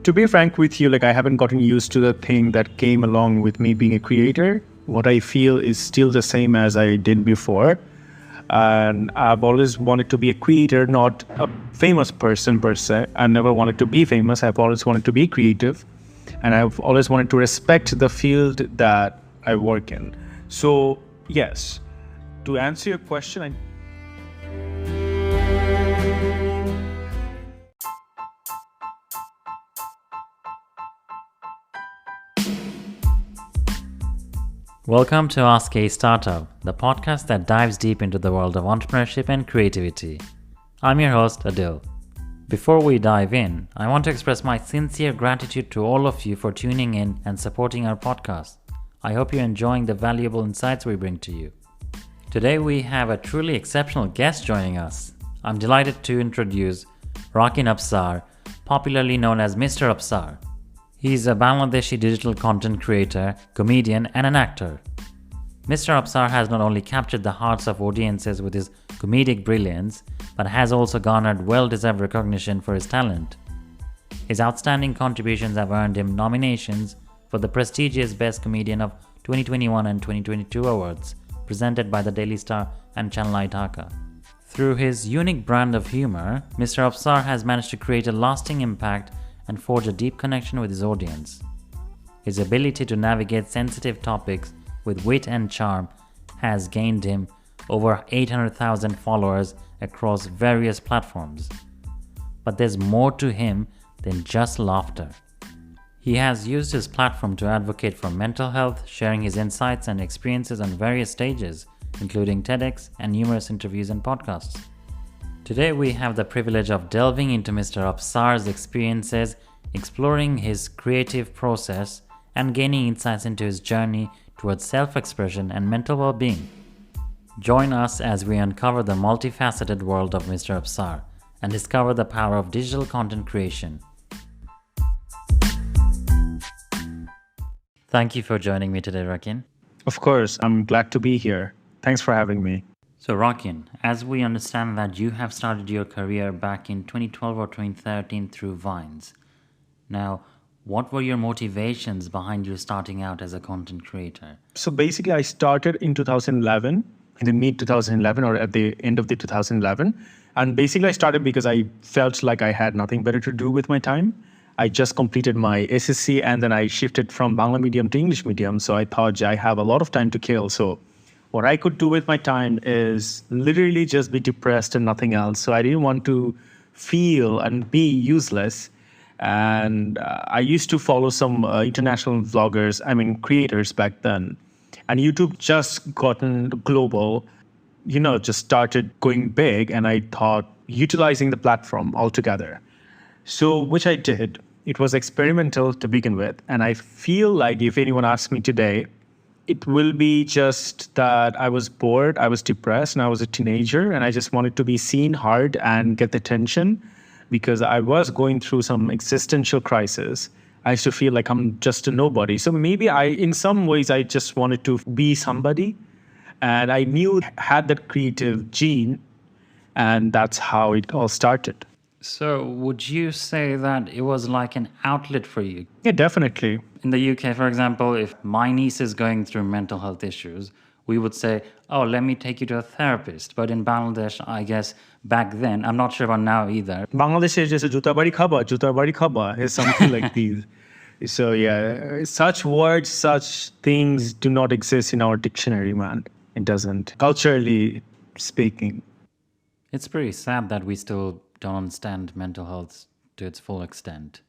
To be frank with you, like I haven't gotten used to the thing that came along with me being a creator. What I feel is still the same as I did before. And I've always wanted to be a creator, not a famous person per se. I never wanted to be famous. I've always wanted to be creative. And I've always wanted to respect the field that I work in. So, yes, to answer your question, Welcome to Ask a Startup, the podcast that dives deep into the world of entrepreneurship and creativity. I'm your host, Adil. Before we dive in, I want to express my sincere gratitude to all of you for tuning in and supporting our podcast. I hope you're enjoying the valuable insights we bring to you. Today we have a truly exceptional guest joining us. I'm delighted to introduce Rakin Absar, popularly known as Mr. Absar. He's a Bangladeshi digital content creator, comedian, and an actor. Mr. Absar has not only captured the hearts of audiences with his comedic brilliance, but has also garnered well-deserved recognition for his talent. His outstanding contributions have earned him nominations for the prestigious Best Comedian of 2021 and 2022 awards, presented by the Daily Star and Channel I Dhaka. Through his unique brand of humor, Mr. Absar has managed to create a lasting impact and forge a deep connection with his audience. His ability to navigate sensitive topics with wit and charm has gained him over 800,000 followers across various platforms. But there's more to him than just laughter. He has used his platform to advocate for mental health, sharing his insights and experiences on various stages, including TEDx and numerous interviews and podcasts. Today we have the privilege of delving into Mr. Absar's experiences, exploring his creative process, and gaining insights into his journey towards self-expression and mental well-being. Join us as we uncover the multifaceted world of Mr. Absar and discover the power of digital content creation. Thank you for joining me today, Rakin. of course, I'm glad to be here. Thanks for having me. So Rakin, as we understand that you have started your career back in 2012 or 2013 through Vines. Now, what were your motivations behind you starting out as a content creator? So basically, I started in 2011, in the mid 2011 or at the end of the 2011. And basically, I started because I felt like I had nothing better to do with my time. I just completed my SSC and then I shifted from Bangla medium to English medium. So I thought I have a lot of time to kill. So what I could do with my time is literally just be depressed and nothing else. So I didn't want to feel and be useless. And I used to follow some international vloggers, creators back then. And YouTube just gotten global, just started going big. And I thought utilizing the platform altogether. So, which I did. It was experimental to begin with. And I feel like if anyone asks me today, it will be just that I was bored, I was depressed, and I was a teenager, and I just wanted to be seen, heard, and get the attention because I was going through some existential crisis. I used to feel like I'm just a nobody. So maybe in some ways, I just wanted to be somebody, and I knew I had that creative gene, and that's how it all started. So would you say that it was like an outlet for you? Yeah, definitely. In the UK, for example, if my niece is going through mental health issues, we would say, oh, let me take you to a therapist. But in Bangladesh, I guess back then, I'm not sure about now either. Bangladesh is just juta bari khaba is something like these. So yeah, such words, such things do not exist in our dictionary, man. It doesn't. Culturally speaking. It's pretty sad that we still don't understand mental health to its full extent.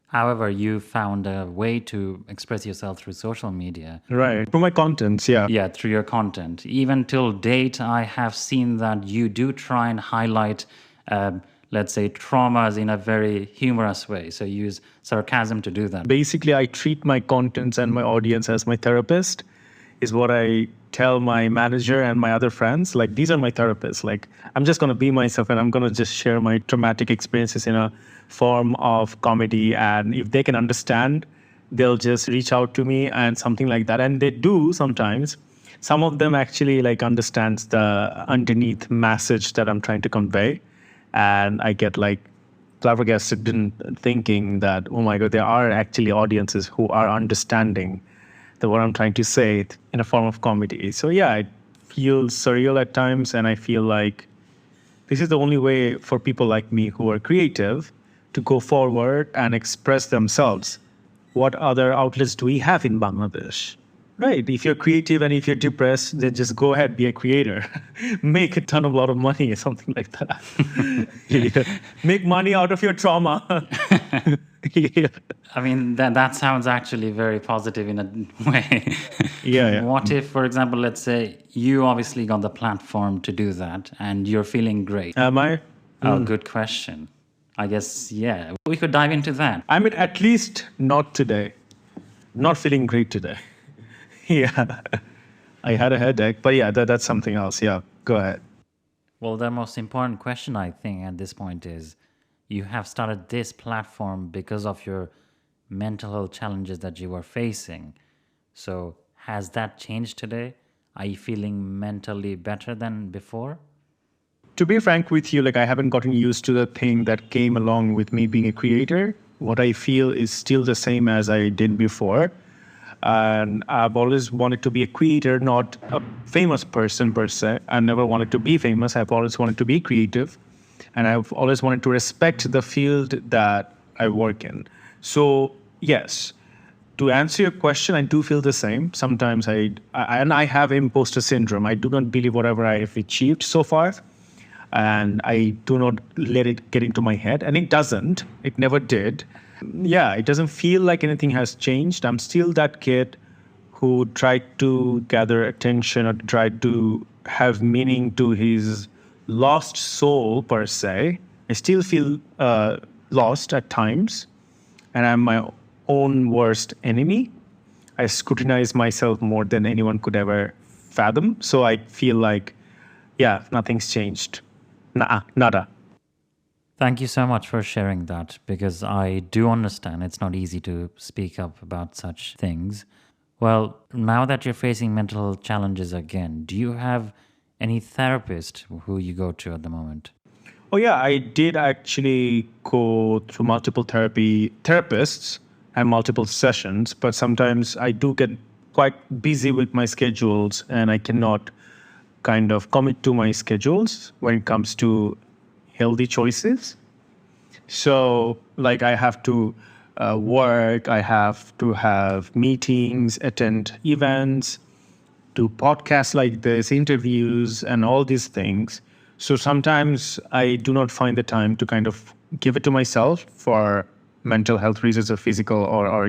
However, you found a way to express yourself through social media. Right. Through my contents, yeah. Yeah, through your content. Even till date, I have seen that you do try and highlight, let's say, traumas in a very humorous way. So you use sarcasm to do that. Basically, I treat my contents and my audience as my therapist, is what I tell my manager and my other friends. Like, these are my therapists. Like, I'm just going to be myself and I'm going to just share my traumatic experiences in a form of comedy. And if they can understand, they'll just reach out to me and something like that. And they do sometimes. Some of them actually like understands the underneath message that I'm trying to convey. And I get like flabbergasted in thinking that, oh my God, there are actually audiences who are understanding what I'm trying to say in a form of comedy. So yeah, it feels surreal at times, and I feel like this is the only way for people like me who are creative to go forward and express themselves. What other outlets do we have in Bangladesh? Right. If you're creative and if you're depressed, then just go ahead, be a creator. Make a lot of money or something like that. Yeah. Make money out of your trauma. Yeah. I mean, that sounds actually very positive in a way. Yeah. What if, for example, let's say you obviously got the platform to do that and you're feeling great? Am I? Oh, good question. I guess, yeah, we could dive into that. I mean, at least not today. Not feeling great today. Yeah. I had a headache, but yeah, that's something else. Yeah, go ahead. Well, the most important question, I think, at this point is you have started this platform because of your mental health challenges that you were facing. So, has that changed today? Are you feeling mentally better than before? To be frank with you, like I haven't gotten used to the thing that came along with me being a creator. What I feel is still the same as I did before. And I've always wanted to be a creator, not a famous person per se. I never wanted to be famous. I've always wanted to be creative. And I've always wanted to respect the field that I work in. So, yes, to answer your question, I do feel the same. Sometimes I have imposter syndrome. I do not believe whatever I have achieved so far. And I do not let it get into my head. And it doesn't. It never did. Yeah, it doesn't feel like anything has changed. I'm still that kid who tried to gather attention or tried to have meaning to his lost soul, per se. I still feel lost at times. And I'm my own worst enemy. I scrutinize myself more than anyone could ever fathom. So I feel like, yeah, nothing's changed. Nada. Thank you so much for sharing that because I do understand it's not easy to speak up about such things. Well, now that you're facing mental health challenges again, do you have any therapist who you go to at the moment? Oh yeah, I did actually go through multiple therapists and multiple sessions, but sometimes I do get quite busy with my schedules and I cannot kind of commit to my schedules when it comes to healthy choices. So like I have to work, I have to have meetings, attend events, do podcasts like this, interviews, and all these things. So sometimes I do not find the time to kind of give it to myself for mental health reasons or physical or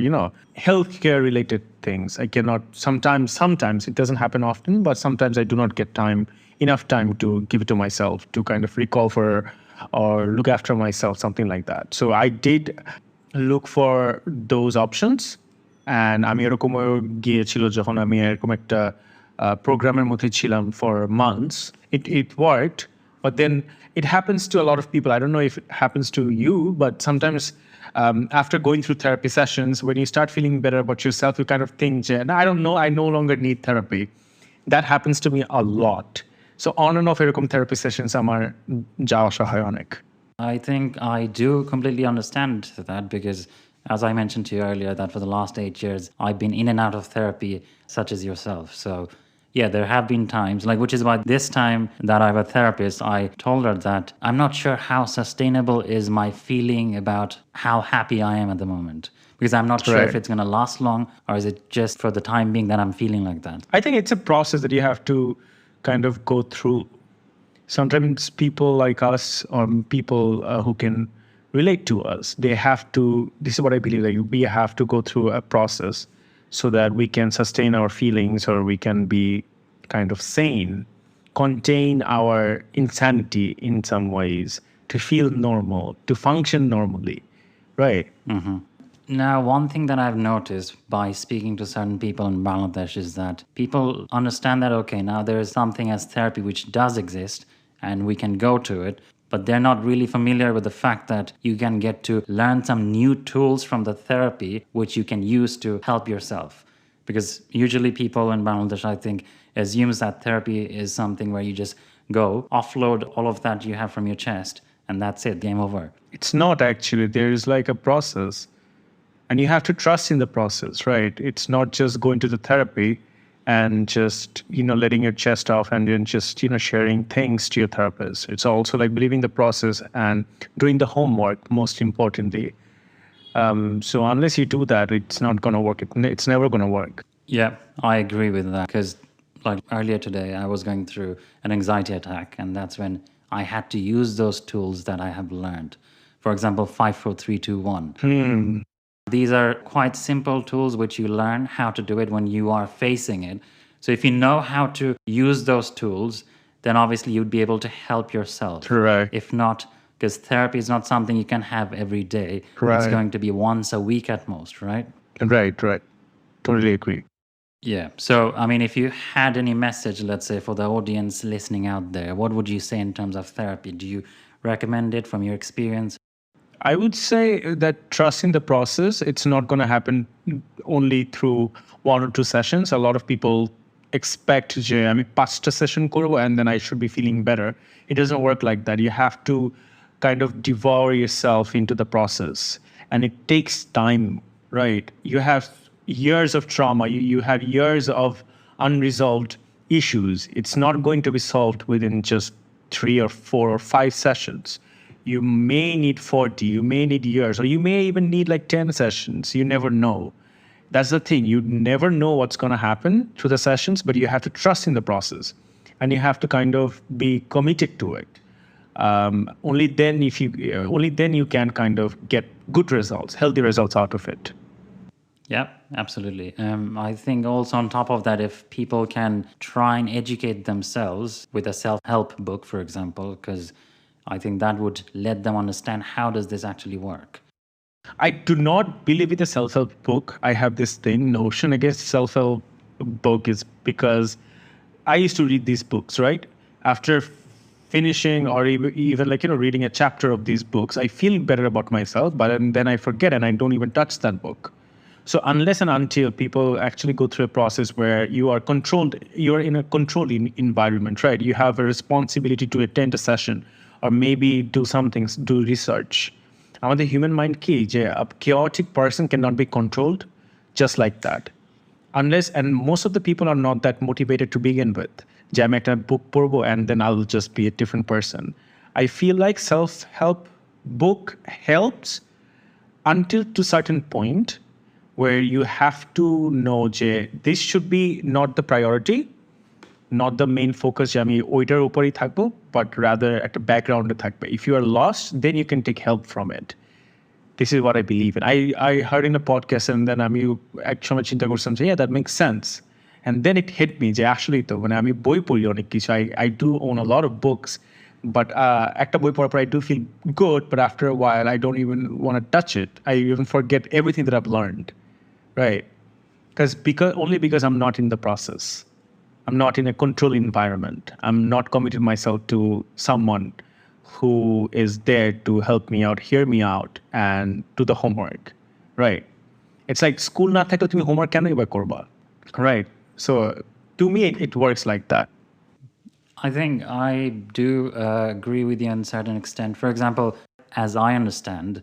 healthcare related things. I cannot sometimes it doesn't happen often, but sometimes I do not get enough time to give it to myself to kind of recall for or look after myself, something like that. So I did look for those options. And আমি এরকমও গিয়েছিল যখন আমি এরকম একটা প্রোগ্রামের মধ্যে ছিলাম for months. It worked, but then it happens to a lot of people. I don't know if it happens to you, but sometimes after going through therapy sessions, when you start feeling better about yourself, you kind of think, I don't know, I no longer need therapy. That happens to me a lot. So on and off এরকম therapy sessions আমার যাওয়া আসা হয় অনেক. I think I do completely understand that because, as I mentioned to you earlier, that for the last 8 years, I've been in and out of therapy, such as yourself. So, yeah, there have been times, which is why this time that I have a therapist, I told her that I'm not sure how sustainable is my feeling about how happy I am at the moment. Because I'm not sure if it's going to last long or is it just for the time being that I'm feeling like that. I think it's a process that you have to kind of go through. Sometimes people like us or people who can relate to us, this is what I believe, that we have to go through a process so that we can sustain our feelings or we can be kind of sane, contain our insanity in some ways, to feel normal, to function normally, right? Mm-hmm. Now, one thing that I've noticed by speaking to certain people in Bangladesh is that people understand that, okay, now there is something as therapy which does exist and we can go to it, but they're not really familiar with the fact that you can get to learn some new tools from the therapy which you can use to help yourself. Because usually people in Bangladesh, I think, assumes that therapy is something where you just go, offload all of that you have from your chest, and that's it, game over. It's not actually. There is like a process, and you have to trust in the process, right? It's not just going to the therapy and just, letting your chest off and then just, sharing things to your therapist. It's also like believing the process and doing the homework, most importantly. So unless you do that, it's not going to work. It's never going to work. Yeah, I agree with that because, like earlier today, I was going through an anxiety attack, and that's when I had to use those tools that I have learned. For example, 5, 4, 3, 2, 1. These are quite simple tools which you learn how to do it when you are facing it. So if you know how to use those tools, then obviously you'd be able to help yourself. Correct. If not, because therapy is not something you can have every day. Right. It's going to be once a week at most, right? Right. Totally agree. Yeah. So, I mean, if you had any message, let's say, for the audience listening out there, what would you say in terms of therapy? Do you recommend it from your experience? I would say that trust in the process, it's not going to happen only through 1 or 2 sessions. A lot of people expect, I mean, pasta session korbo and then I should be feeling better. It doesn't work like that. You have to kind of devour yourself into the process. And it takes time, right? You have years of trauma. You have years of unresolved issues. It's not going to be solved within just 3 or 4 or 5 sessions. You may need 40, you may need years, or you may even need like 10 sessions. You never know. That's the thing. You never know what's going to happen through the sessions, but you have to trust in the process and you have to kind of be committed to it. Only then you can kind of get good results, healthy results out of it. Yeah, absolutely. I think also on top of that, if people can try and educate themselves with a self-help book, for example, because I think that would let them understand how does this actually work. I do not believe in a self-help book. I have this notion against self-help book is because I used to read these books, right? After finishing or even like, reading a chapter of these books, I feel better about myself, but then I forget and I don't even touch that book. So unless and until people actually go through a process where you're in a controlled environment, right? You have a responsibility to attend a session or maybe do research. The human mind key, a chaotic person cannot be controlled just like that. And most of the people are not that motivated to begin with. I might have book purbo and then I'll just be a different person. I feel like self-help book helps until to certain point where you have to know this should be not the priority, not the main focus, oitar upori thakbo, but rather at the background thakbe. If you are lost, then you can take help from it. This is what I believe in. I heard in a podcast and then ek shomoy chinta korchhilam yeah, that makes sense. And then it hit me actually to when ami boi pori onek kichu. I do own a lot of books, but ekta boi porar por I do feel good, but after a while I don't even want to touch it. I even forget everything that I've learned. Right. Because I'm not in the process. I'm not in a controlled environment. I'm not committed myself to someone who is there to help me out, hear me out, and do the homework. Right. It's like school na thakle tumi homework keno ebar korba. Right. So to me, it works like that. I think I do agree with you on a certain extent. For example, as I understand,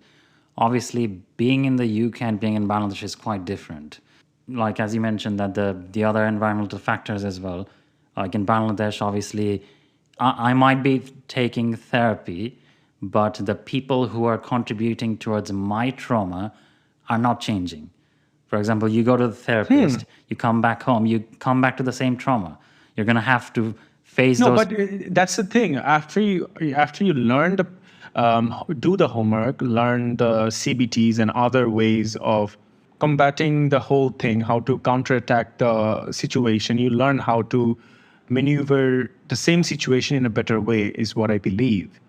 obviously being in the UK and being in Bangladesh is quite different. Like as you mentioned that the other environmental factors as well. Like in Bangladesh, obviously, I might be taking therapy, but the people who are contributing towards my trauma are not changing. For example, you go to the therapist, you come back home, you come back to the same trauma. You're going to have to face those. No, but that's the thing. After you learn do the homework, learn the CBTs and other ways of combating the whole thing, how to counterattack the situation. You learn how to maneuver the same situation in a better way is what I believe.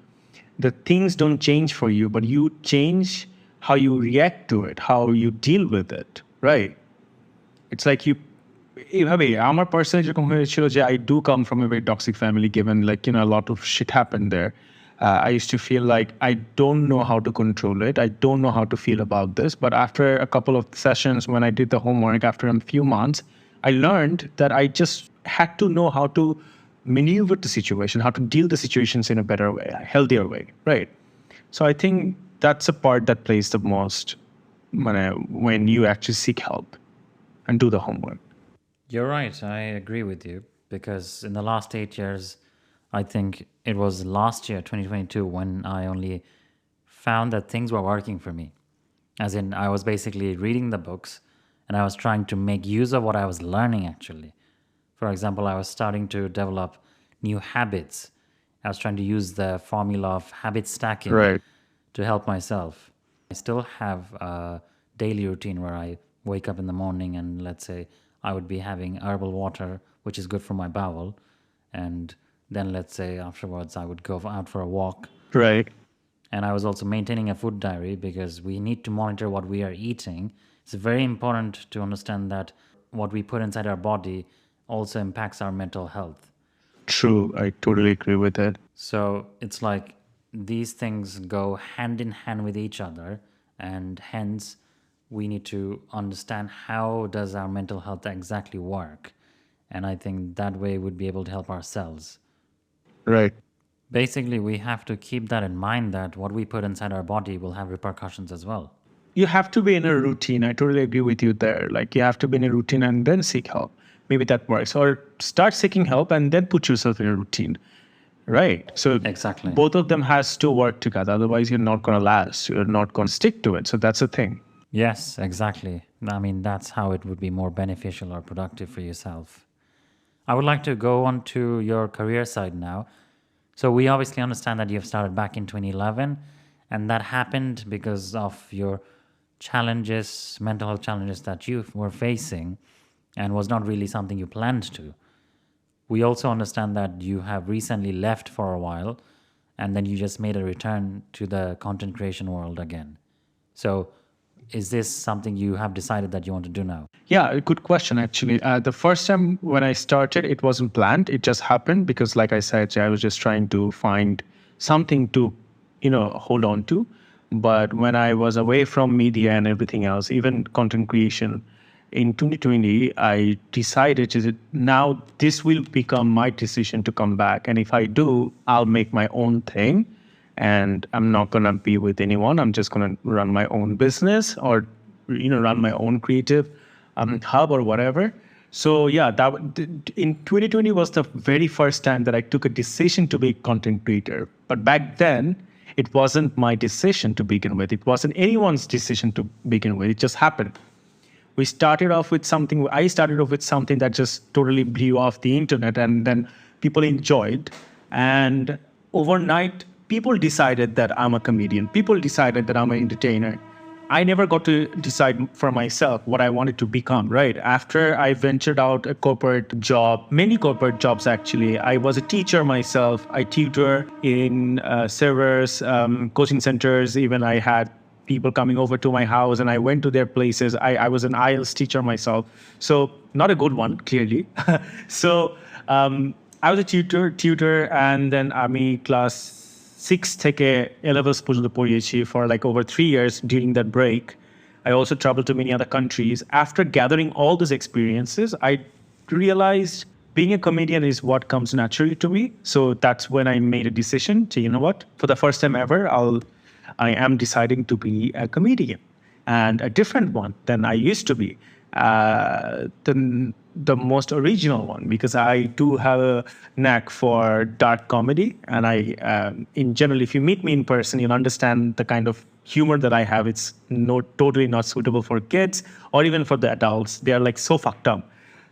The things don't change for you, but you change how you react to it, how you deal with it, right? It's like এইভাবে আমার personally যেরকম হয়েছিল যে I do come from a very toxic family given like a lot of shit happened there. I used to feel like I don't know how to control it. I don't know how to feel about this. But after a couple of sessions, when I did the homework, after a few months, I learned that I just had to know how to maneuver the situation, how to deal the situations in a better way, a healthier way, right? So I think that's a part that plays the most when you actually seek help and do the homework. You're right. I agree with you because in the last 8 years, I think it was last year, 2022, when I only found that things were working for me. As in, I was basically reading the books and I was trying to make use of what I was learning actually. For example, I was starting to develop new habits. I was trying to use the formula of habit stacking Right. to help myself. I still have a daily routine where I wake up in the morning and let's say I would be having herbal water, which is good for my bowel. And then let's say afterwards I would go out for a walk. Right. And I was also maintaining a food diary because we need to monitor what we are eating. It's very important to understand that what we put inside our body also impacts our mental health. True. I totally agree with it. So it's like these things go hand in hand with each other, and hence we need to understand how does our mental health exactly work. And I think that way we'd be able to help ourselves. Right. Basically, we have to keep that in mind that what we put inside our body will have repercussions as well. You have to be in a routine. I totally agree with you there. Like you have to be in a routine and then seek help. Maybe that works. Or start seeking help and then put yourself in a routine. Right. So Exactly. both of them has to work together. Otherwise, you're not going to last. You're not going to stick to it. So that's the thing. Yes, exactly. I mean, that's how it would be more beneficial or productive for yourself. I would like to go on to your career side now. So we obviously understand that you've started back in 2011, and that happened because of your challenges, mental health challenges that you were facing, and was not really something you planned to. We also understand that you have recently left for a while, and then you just made a return to the content creation world again. So is this something you have decided that you want to do now? Yeah, a good question, actually. The first time when I started, it wasn't planned. It just happened because, like I said, I was just trying to find something to, hold on to. But when I was away from media and everything else, even content creation, in 2020, I decided that now this will become my decision to come back. And if I do, I'll make my own thing and I'm not going to be with anyone. I'm just going to run my own business or, run my own creative hub or whatever. So yeah, in 2020 was the very first time that I took a decision to be a content creator. But back then, it wasn't my decision to begin with. It wasn't anyone's decision to begin with. It just happened. I started off with something that just totally blew off the internet and then people enjoyed. And overnight, people decided that I'm a comedian. People decided that I'm an entertainer. I never got to decide for myself what I wanted to become, right? After I ventured out a corporate job, many corporate jobs actually, I was a teacher myself. I tutor in servers, coaching centers. Even I had people coming over to my house and I went to their places. I was an IELTS teacher myself. So not a good one, clearly. So I was a tutor and then আমি class 6 থেকে A levels পর্যন্ত পড়িয়েছি for like over 3 years during that break. I also traveled to many other countries. After gathering all these experiences, I realized being a comedian is what comes naturally to me. So that's when I made a decision to, you know what, for the first time ever, I am deciding to be a comedian and a different one than I used to be. The most original one because I do have a knack for dark comedy and in general if you meet me in person you'll understand the kind of humor that I have. It's totally not suitable for kids or even for the adults. They are like so fucked up.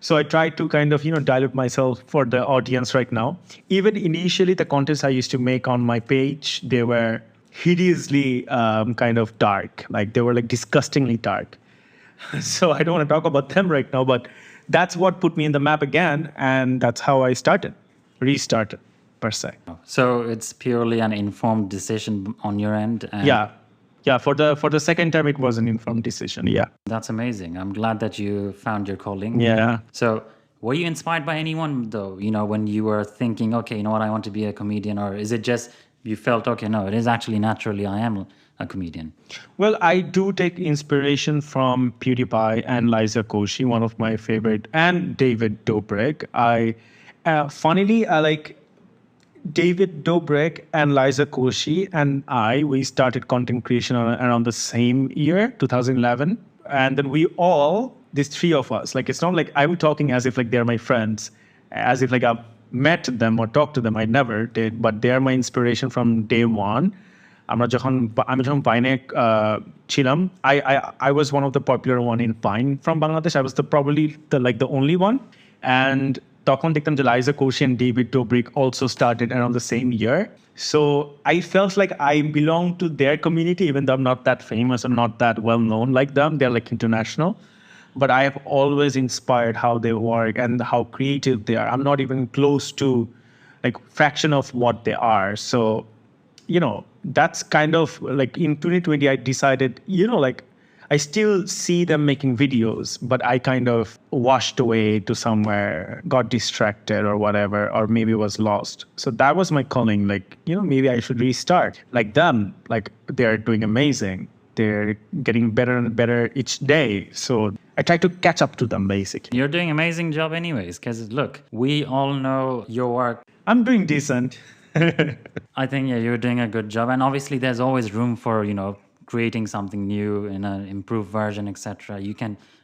So I try to kind of dilute myself for the audience right now. Even initially the contents I used to make on my page, they were hideously kind of dark, like they were like disgustingly dark. So I don't want to talk about them right now, but that's what put me in the map again. And that's how I restarted per se. So it's purely an informed decision on your end. And Yeah. For the second time, it was an informed decision. Yeah. that's amazing. I'm glad that you found your calling. Yeah. So were you inspired by anyone though, when you were thinking, okay, you know what, I want to be a comedian? Or is it just you felt, okay, no, it is actually naturally I am a comedian? Well, I do take inspiration from PewDiePie and Liza Koshy, one of my favorite, and David Dobrik. Funnily, I like David Dobrik and Liza Koshy and we started content creation around the same year, 2011. And then we all, these three of us, like, it's not like I'm talking as if like they're my friends, as if like I've met them or talked to them. I never did, but they're my inspiration from day one. আমি যখন পাইনে ছিলাম, I was one of the popular one in Pine from Bangladesh. I was probably the only one. And তখন দেখতাম যে Liza Koshy and David Dobrik also started around the same year. So I felt like I belong to their community, even though I'm not that famous or not that well known like them. They're like international. But I have always inspired how they work and how creative they are. I'm not even close to like fraction of what they are. So, that's kind of like in 2020, I decided, like I still see them making videos, but I kind of washed away to somewhere, got distracted or whatever, or maybe was lost. So that was my calling. Like, maybe I should restart like them. Like they're doing amazing. They're getting better and better each day. So I try to catch up to them, basically. You're doing an amazing job anyways, because look, we all know your work. I'm doing decent. I think, yeah, you're doing a good job. And obviously there's always room for, creating something new in an improved version, etc.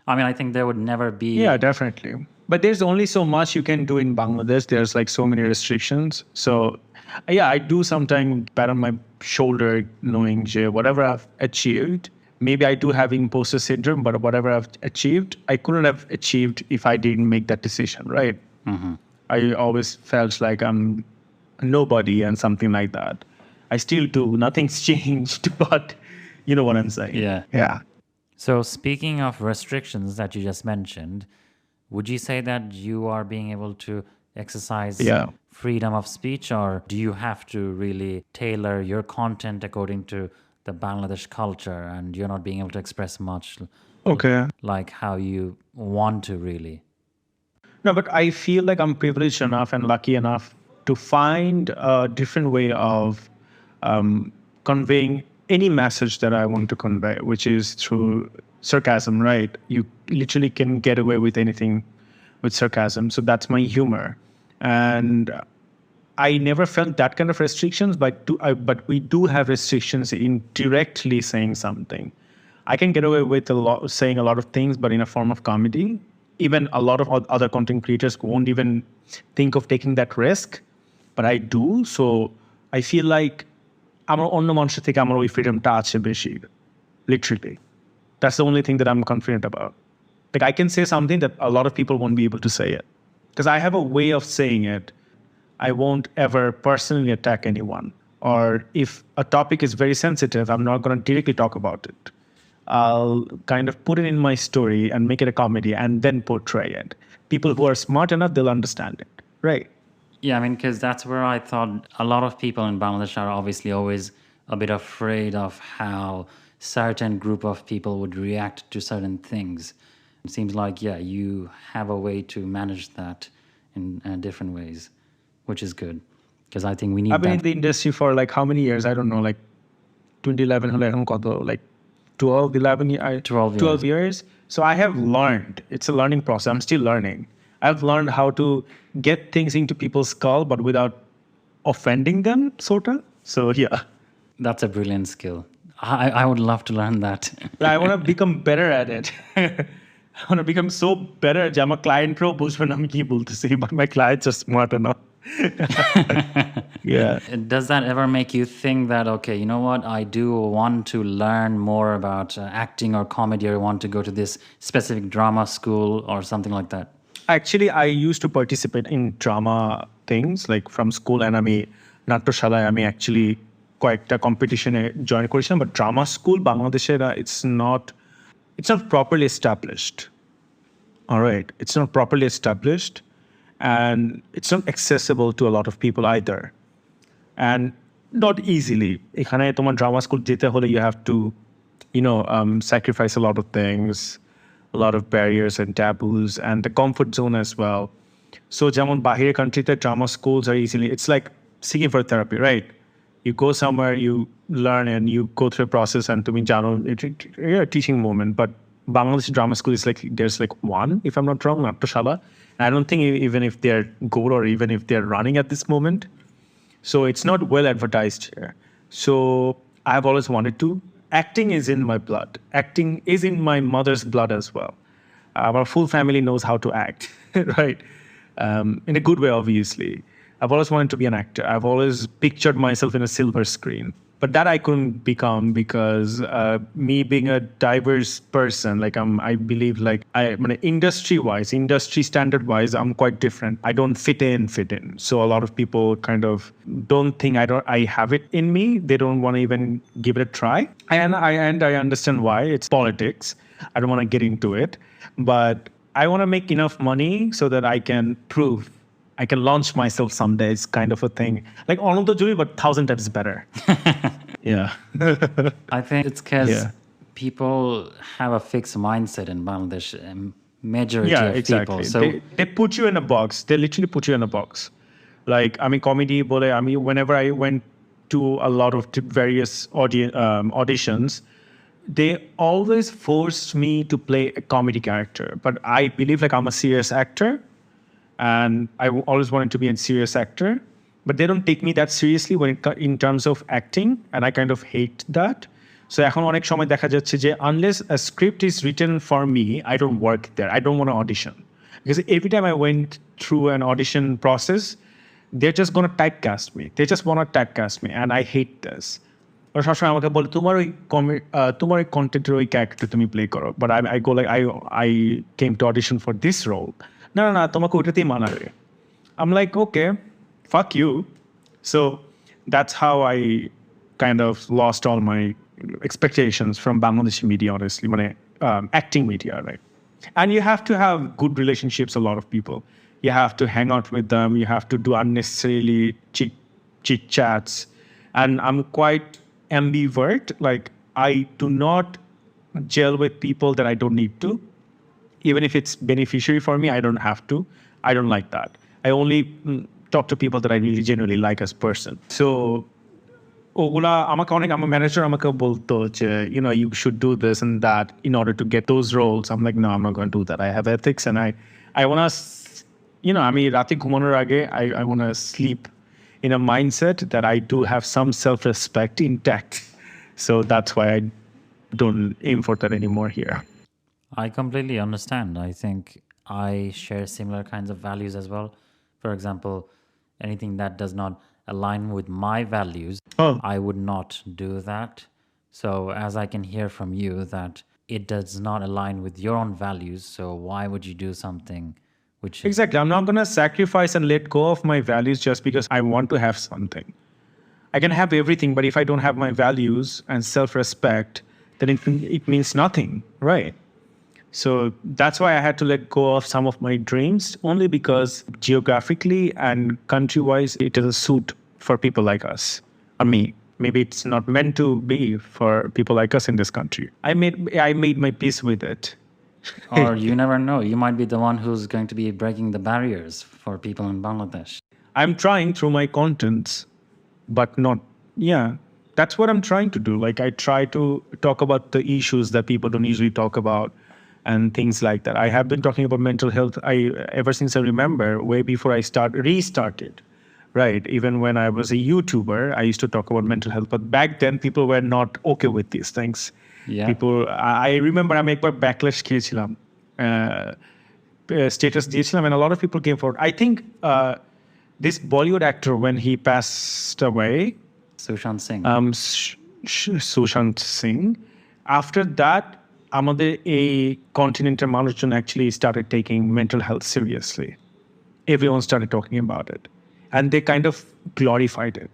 I think there would never be... Yeah, definitely. But there's only so much you can do in Bangladesh. There's like so many restrictions. So yeah, I do sometimes pat on my shoulder knowing whatever I've achieved, maybe I do have imposter syndrome, but whatever I've achieved, I couldn't have achieved if I didn't make that decision, right? Mm-hmm. I always felt like I'm nobody and something like that. I still do. Nothing's changed, but you know what I'm saying. Yeah. So speaking of restrictions that you just mentioned, would you say that you are being able to exercise freedom of speech, or do you have to really tailor your content according to the Bangladesh culture and you're not being able to express much like how you want to really? No, but I feel like I'm privileged enough and lucky enough to find a different way of conveying any message that I want to convey, which is through sarcasm, right? You literally can get away with anything with sarcasm. So that's my humor. And I never felt that kind of restrictions, but we do have restrictions in directly saying something. I can get away with saying a lot of things, but in a form of comedy. Even a lot of other content creators won't even think of taking that risk, but I do. So I feel like আমার অন্য মানুষের থেকে আমার ওই ফ্রিডমটা আছে বেশি, literally. That's the only thing that I'm confident about. Like I can say something that a lot of people won't be able to say it, because I have a way of saying it. I won't ever personally attack anyone, or if a topic is very sensitive, I'm not going to directly talk about it. I'll kind of put it in my story and make it a comedy and then portray it. People who are smart enough, they'll understand it, right? Yeah, because that's where I thought a lot of people in Bangladesh are obviously always a bit afraid of how certain group of people would react to certain things. It seems like, you have a way to manage that in different ways, which is good, because I think we need I've been in the industry for like how many years? I don't know, like 2011, like 12 years. So I have learned. It's a learning process. I'm still learning. I've learned how to get things into people's skull, but without offending them, sort of. So yeah. That's a brilliant skill. I would love to learn that. I want to become better at it. I want to become so better যে আমার ক্লায়েন্টরাও বুঝবে না আমি কি বলতেছি, but my clients are smart enough. Yeah. Does that ever make you think that, okay, you know what, I do want to learn more about acting or comedy, or want to go to this specific drama school or something like that? Actually, I used to participate in drama things like from school, and আমি নাট্যশালায় আমি actually কয়েকটা কম্পিটিশনে join করেছিলাম, but drama school বাংলাদেশের it's not properly established. All right, it's not properly established, and it's not accessible to a lot of people either, and not easily. এখানে তোমার drama school যেতে হলে you have to sacrifice a lot of things, a lot of barriers and taboos, and the comfort zone as well. So যেমন বাহিরের countryতে drama schools are easily, it's like seeking for therapy, right? You go somewhere, you learn, and you go through a process, and তুমি জানো it's a teaching moment. But Bangladesh drama school is like, there's like one, if I'm not wrong, নাট্যশালা. I don't think even if they're good or even if they're running at this moment. So it's not well advertised here. So I've always wanted to. Acting is in my blood. Acting is in my mother's blood as well. Our full family knows how to act, right? In a good way, obviously. I've always wanted to be an actor. I've always pictured myself in a silver screen. But that I couldn't become because me being a diverse person, like I believe like industry standard wise, I'm quite different. I don't fit in. So a lot of people kind of don't think I have it in me. They don't want to even give it a try. And I understand why. It's politics. I don't want to get into it, but I want to make enough money so that I can prove I can launch myself someday. It's kind of a thing. Like Arnold the Jury, but 1,000 times better. Yeah. I think it's because Yeah. people have a fixed mindset in Bangladesh, majority Yeah, of exactly. people. So They put you in a box. They literally put you in a box. Like, I mean, comedy, bole, I mean, whenever I went to a lot of various auditions, they always forced me to play a comedy character. But I believe like I'm a serious actor. And I always wanted to be a serious actor, but they don't take me that seriously in terms of acting, and I kind of hate that. So এখন অনেক সময় দেখা যাচ্ছে যে unless a script is written for me, I don't work there. I don't want to audition because every time I went through an audition process, they're just gonna typecast me. They just want to typecast me, and I hate this. ওরা সবসময় আমাকে বলে তোমার ওই কন্টেন্টের ওই character তুমি play করো, but I go like I came to audition for this role. না তোমাকে ওইটাতেই মানাবে. I'm like, okay, fuck you. So that's how I kind of lost all my expectations from Bangladeshi media, honestly, acting media, right? And you have to have good relationships, a lot of people. You have to hang out with them. You have to do unnecessarily chit chats. And I'm quite ambivert. Like, I do not gel with people that I don't need to. Even if it's beneficiary for me, I don't have to. I don't like that. I only talk to people that I really genuinely like as person. So, আমার manager আমাকে বলতো যে, you should do this and that in order to get those roles. I'm like, no, I'm not going to do that. I have ethics, and I want to, আমি রাতে ঘুমানোর আগে I want to sleep in a mindset that I do have some self-respect intact. So that's why I don't aim for that anymore here. I completely understand. I think I share similar kinds of values as well. For example, anything that does not align with my values, I would not do that. So as I can hear from you that it does not align with your own values, so why would you do something which Exactly. I'm not going to sacrifice and let go of my values just because I want to have something. I can have everything, but if I don't have my values and self-respect, then it means nothing, right? So that's why I had to let go of some of my dreams, only because geographically and country-wise, it doesn't suit for people like us. Or me. Maybe it's not meant to be for people like us in this country. I made my peace with it. or you never know, you might be the one who's going to be breaking the barriers for people in Bangladesh. I'm trying through my contents, but not, yeah, that's what I'm trying to do. Like, I try to talk about the issues that people don't usually talk about and things like that. I have been talking about mental health ever since I remember, way before I restarted, right? Even when I was a YouTuber, I used to talk about mental health, but back then people were not okay with these things. Yeah. I remember আমি একবার backlash খেয়েছিলাম, status দিয়েছিলাম, and a lot of people came forward. I think this Bollywood actor, when he passed away, Sushant Singh. Sushant Singh, after that, আমাদের এই কন্টিনেন্টের মানুষজন actually started taking mental health seriously. Everyone started talking about it, and they kind of glorified it.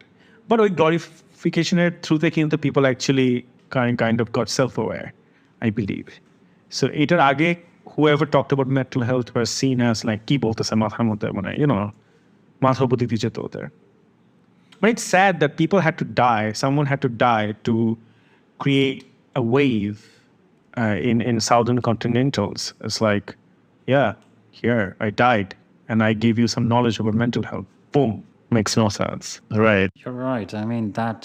But ওই glorificationের through কিন্তু people actually kind of got self-aware, I believe. So এটার আগে whoever talked about mental health was seen as like কি বলতেছে মাথার মধ্যে, মাথার উপর দিয়ে যেত ওদের. But it's sad that people had to die. Someone had to die to create a wave in Southern Continentals. It's like, yeah, here, I died, and I gave you some knowledge about mental health. Boom. Makes no sense. Right. You're right. I mean, that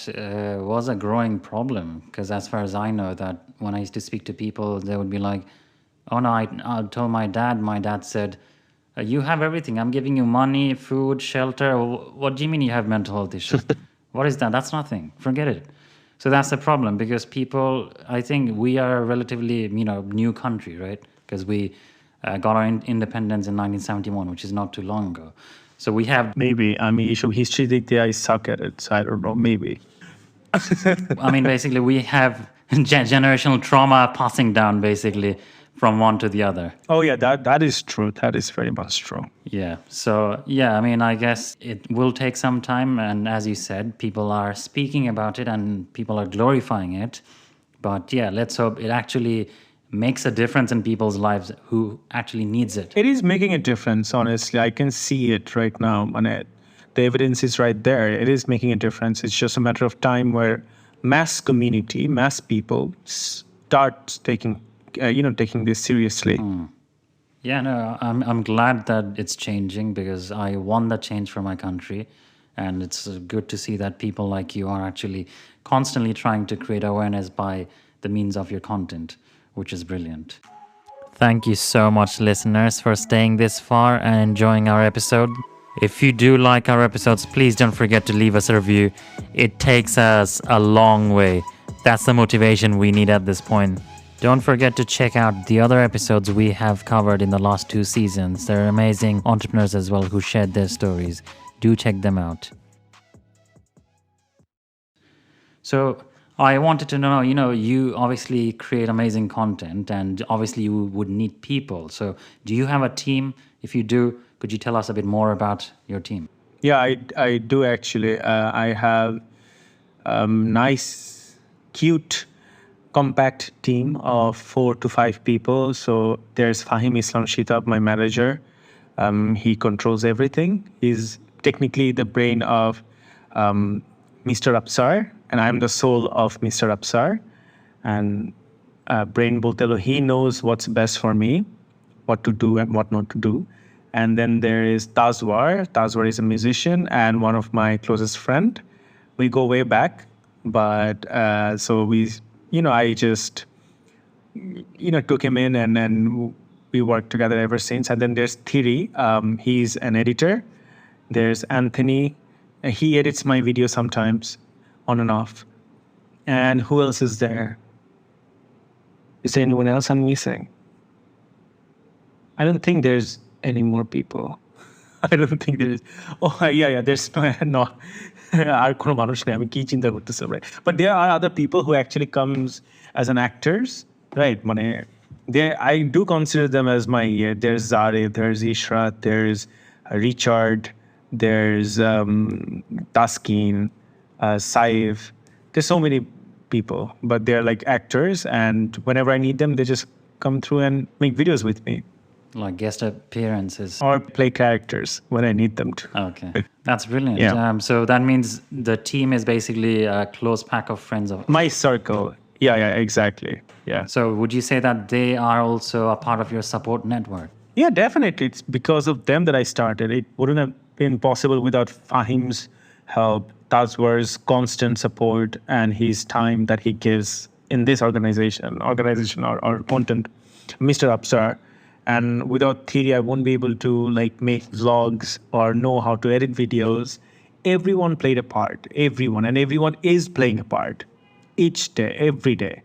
was a growing problem because as far as I know, that when I used to speak to people, they would be like, oh no, I told my dad said, You have everything. I'm giving you money, food, shelter. What do you mean you have mental health issues? What is that? That's nothing. Forget it. So that's the problem because people, I think we are a relatively, new country, right? Because we got our independence in 1971, which is not too long ago. So we have, Maybe. I mean, history দিক দিয়ে I suck at it. So I don't know. Maybe. basically we have generational trauma passing down basically from one to the other. Oh yeah, that is true. That is very much true. Yeah. So, yeah, I guess it will take some time. And as you said, people are speaking about it and people are glorifying it. But yeah, let's hope it actually makes a difference in people's lives who actually needs it. It is making a difference, honestly. I can see it right now. The evidence is right there. It is making a difference. It's just a matter of time where mass community, mass people start taking, taking this seriously. Yeah, no, I'm glad that it's changing because I want that change for my country. And it's good to see that people like you are actually constantly trying to create awareness by the means of your content, which is brilliant. Thank you so much, listeners, for staying this far and enjoying our episode. If you do like our episodes, please don't forget to leave us a review. It takes us a long way. That's the motivation we need at this point. Don't forget to check out the other episodes we have covered in the last 2 seasons. There are amazing entrepreneurs as well who shared their stories. Do check them out. So I wanted to know, you obviously create amazing content and obviously you would need people. So do you have a team? If you do, could you tell us a bit more about your team? Yeah, I do actually. I have nice, cute, compact team of 4 to 5 people. So there's Fahim Islam Shitab, my manager. He controls everything. He's technically the brain of Mr. Absar, and I'm the soul of Mr. Absar. And brain bolte holo, he knows what's best for me, what to do and what not to do. And then there is Tazwar. Tazwar is a musician and one of my closest friend. We go way back, but so we, I just, took him in and then we worked together ever since. And then there's Thiri. He's an editor. There's Anthony. He edits my video sometimes, on and off. And who else is there? Is there anyone else I'm missing? I don't think there's any more people. I don't think there is. Oh, yeah, there's no. আর কোনো মানুষ নেই, আমি কি চিন্তা করতেছি, right? But there are other people who actually comes as an actors, right? I do consider them as my, there's Zare, there's Ishrat, there's Richard, there's Taskin, Saif. There's so many people, but they're like actors, and whenever I need them, they just come through and make videos with me. Like guest appearances. Or play characters when I need them to. Okay, that's brilliant. Yeah. So that means the team is basically a close pack of friends of My circle. Yeah, exactly. Yeah. So would you say that they are also a part of your support network? Yeah, definitely. It's because of them that I started. It wouldn't have been possible without Fahim's help, Tazwar's constant support, and his time that he gives in this organization or content, Mr. Absar. And without Thiri, I won't be able to make vlogs or know how to edit videos. Everyone played a part, and everyone is playing a part each day, every day.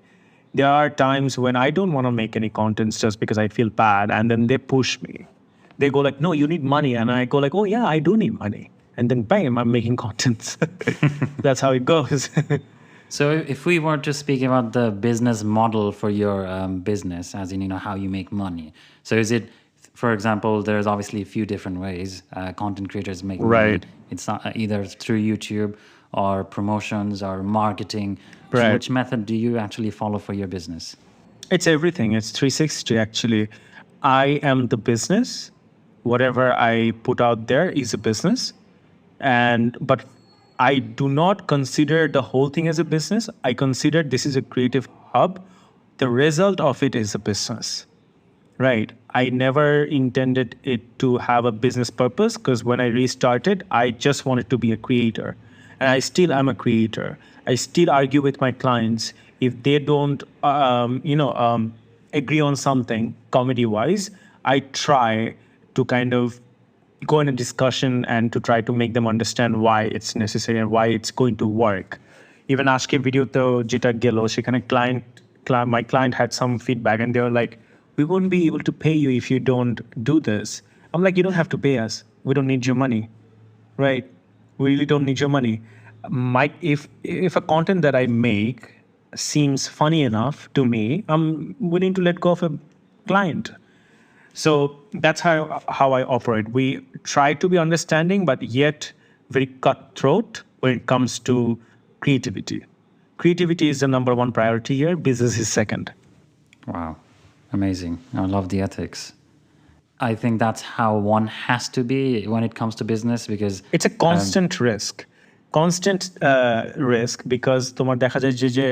There are times when I don't want to make any contents just because I feel bad, and then they push me. They go like, no, you need money. And I go like, oh yeah, I do need money. And then bam, I'm making contents. That's how it goes. So if we were to speak about the business model for your business, as in, how you make money. So is it, for example, there's obviously a few different ways content creators make money. It's not either through YouTube or promotions or marketing. Right. So which method do you actually follow for your business? It's everything. It's 360 actually. I am the business. Whatever I put out there is a business. But I do not consider the whole thing as a business. I consider this is a creative hub. The result of it is a business, right? I never intended it to have a business purpose because when I restarted, I just wanted to be a creator. And I still am a creator. I still argue with my clients if they don't, agree on something comedy-wise. I try to kind of go in a discussion and to try to make them understand why it's necessary and why it's going to work. Even আজকে ভিডিওতেও যেটা গেল সেখানে my client had some feedback and they were like, we won't be able to pay you if you don't do this. I'm like, you don't have to pay us. We don't need your money, right? We really don't need your money. If a content that I make seems funny enough to me, I'm willing to let go of a client. So that's how I operate. We try to be understanding, but yet very cutthroat when it comes to creativity. Creativity is the number one priority here. Business is second. Wow, amazing. I love the ethics. I think that's how one has to be when it comes to business, because it's a constant risk. Constant risk, because তোমার দেখা যায় যে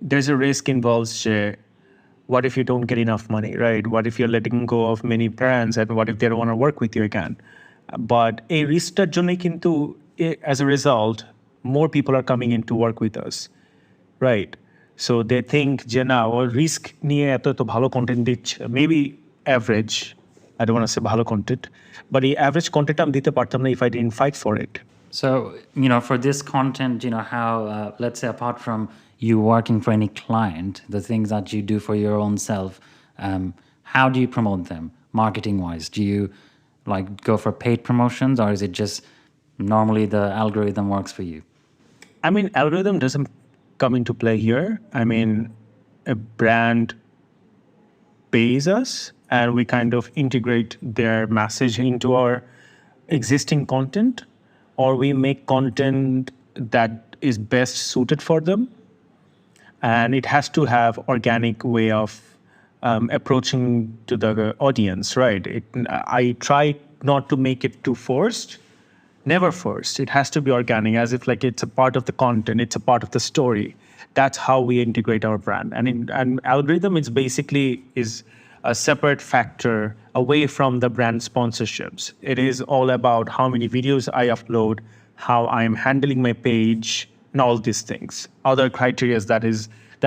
there's a risk involved. What if you don't get enough money, right? What if you're letting go of many brands, and what if they don't want to work with you again? But a riskটার জন্য কিন্তু as a result, more people are coming in to work with us, right? So they think যে না ও risk নিয়ে এত ভালো content দিচ্ছে, maybe average. I don't want to say ভালো content, but the average content আমি দিতে পারতাম না if I didn't fight for it. So, for this content, how, let's say, apart from you working for any client, the things that you do for your own self, how do you promote them marketing-wise? Do you go for paid promotions, or is it just normally the algorithm works for you? I mean, algorithm doesn't come into play here. I mean, a brand pays us and we kind of integrate their message into our existing content, or we make content that is best suited for them. And it has to have organic way of approaching to the audience, right? I try not to make it too forced. Never forced. It has to be organic, as if it's a part of the content, it's a part of the story. That's how we integrate our brand. And algorithm is basically a separate factor away from the brand sponsorships. It is all about how many videos I upload, how I'm handling my page, and all these things. Other criteria that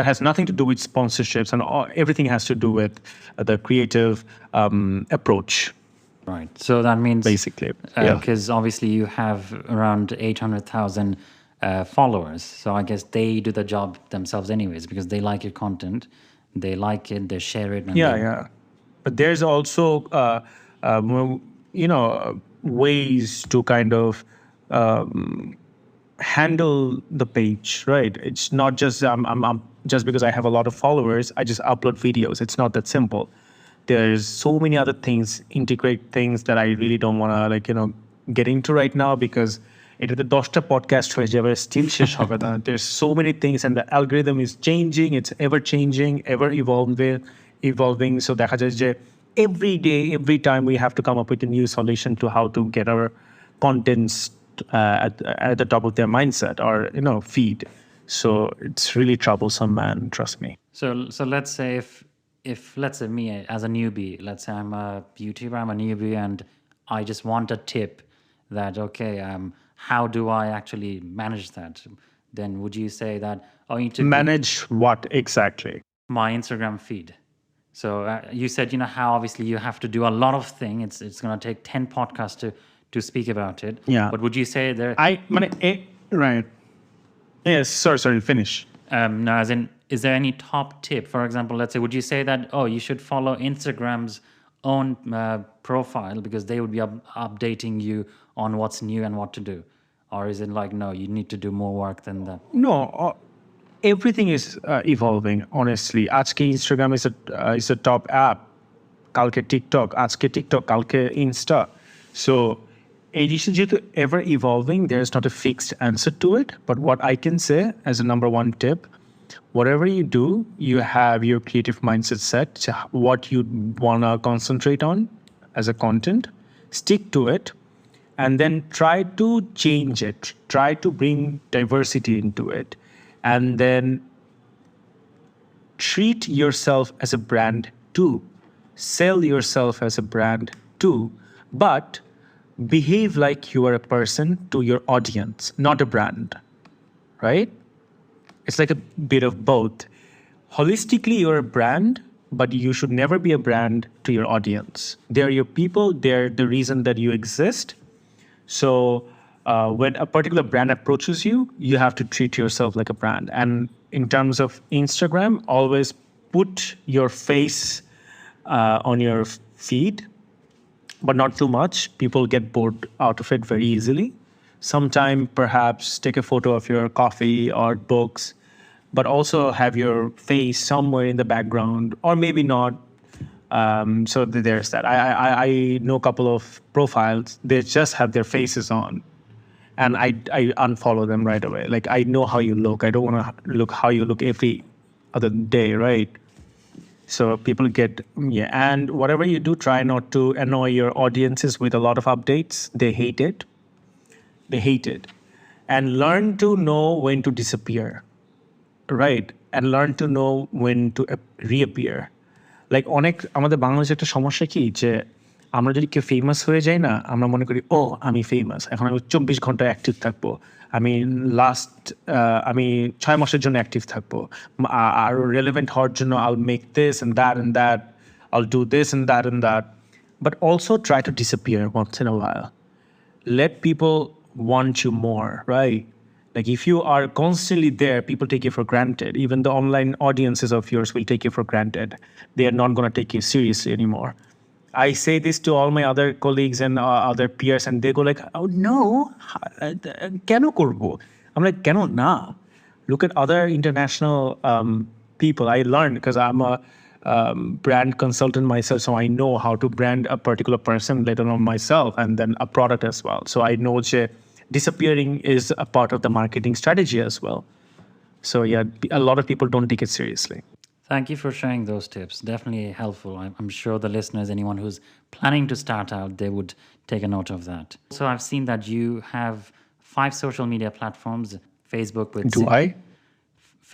has nothing to do with sponsorships, and everything has to do with the creative approach. Right. So that means basically, because obviously you have around 800,000 followers. So I guess they do the job themselves anyways, because they like your content, they like it, they share it. And yeah. But there's also, ways to kind of handle the page, right? It's not just I'm just because I have a lot of followers, I just upload videos. It's not that simple. There's so many other things, integrate things that I really don't want to get into right now, because it is the 10টা podcast হয়ে যাবে, still শেষ হবে না. There's so many things, and the algorithm is changing. It's ever changing, ever evolving. So দেখা যায় যে every day, every time we have to come up with a new solution to how to get our contents at the top of their mindset or feed. So it's really troublesome, man. Trust me. So let's say if let's say me as a newbie, let's say I'm a YouTuber, I'm a newbie, and I just want a tip that how do I actually manage that? Then would you say that I need to manage what exactly? My Instagram feed. So you said how obviously you have to do a lot of things. It's going to take 10 podcasts to speak about it. Yeah. But would you say there? Right. Yes. Sorry. Finish. No, as in, is there any top tip? For example, let's say, would you say that you should follow Instagram's own profile because they would be updating you on what's new and what to do, or is it no, you need to do more work than that? No. Everything is evolving, honestly. আজকে Instagram is a top app. কালকে TikTok, আজকে TikTok, কালকে Insta. So it is just ever evolving. There's not a fixed answer to it. But what I can say as a number one tip, whatever you do, you have your creative mindset set, what you want to concentrate on as a content, stick to it, and then try to change it. Try to bring diversity into it. And then treat yourself as a brand too. Sell yourself as a brand too. But behave like you are a person to your audience, not a brand, right? It's like a bit of both. Holistically, you're a brand, but you should never be a brand to your audience. They're your people. They're the reason that you exist. So when a particular brand approaches you, you have to treat yourself like a brand. And in terms of Instagram, always put your face on your feed, but not too much. People get bored out of it very easily. Sometime perhaps take a photo of your coffee or books, but also have your face somewhere in the background, or maybe not. So there's that. I know a couple of profiles. They just have their faces on, and I unfollow them right away. Like, I know how you look. I don't want to look how you look every other day, right? So people get, yeah. And whatever you do, try not to annoy your audiences with a lot of updates. They hate it. They hate it. And learn to know when to disappear, right? And learn to know when to reappear. Like, অনেক আমাদের বাংলাদেশে একটা সমস্যা কি যে আমরা যদি কেউ ফেমাস হয়ে যাই না, আমরা মনে করি ও আমি ফেমাস, এখন আমি 24 ঘন্টা অ্যাক্টিভ থাকবো, আমি আমি 6 মাসের জন্য অ্যাক্টিভ থাকবো, আর রেলেভেন্ট হওয়ার জন্য I'll make this and that, I'll do this and that. But also try to disappear once in a while. Let people want you more, right? Like, if you are constantly there, people take you for granted. Even the online audiences of yours will take you for granted. They are not going to take you seriously anymore. I say this to all my other colleagues and other peers, and they go like, oh no, keno korbo? I'm like, keno na? Look at other international people. I learned because I'm a brand consultant myself, so I know how to brand a particular person, let alone myself, and then a product as well. So I know that disappearing is a part of the marketing strategy as well. So yeah, a lot of people don't take it seriously. Thank you for sharing those tips. Definitely helpful. I'm sure the listeners, anyone who's planning to start out, they would take a note of that. So I've seen that you have 5 social media platforms: Facebook with Do I?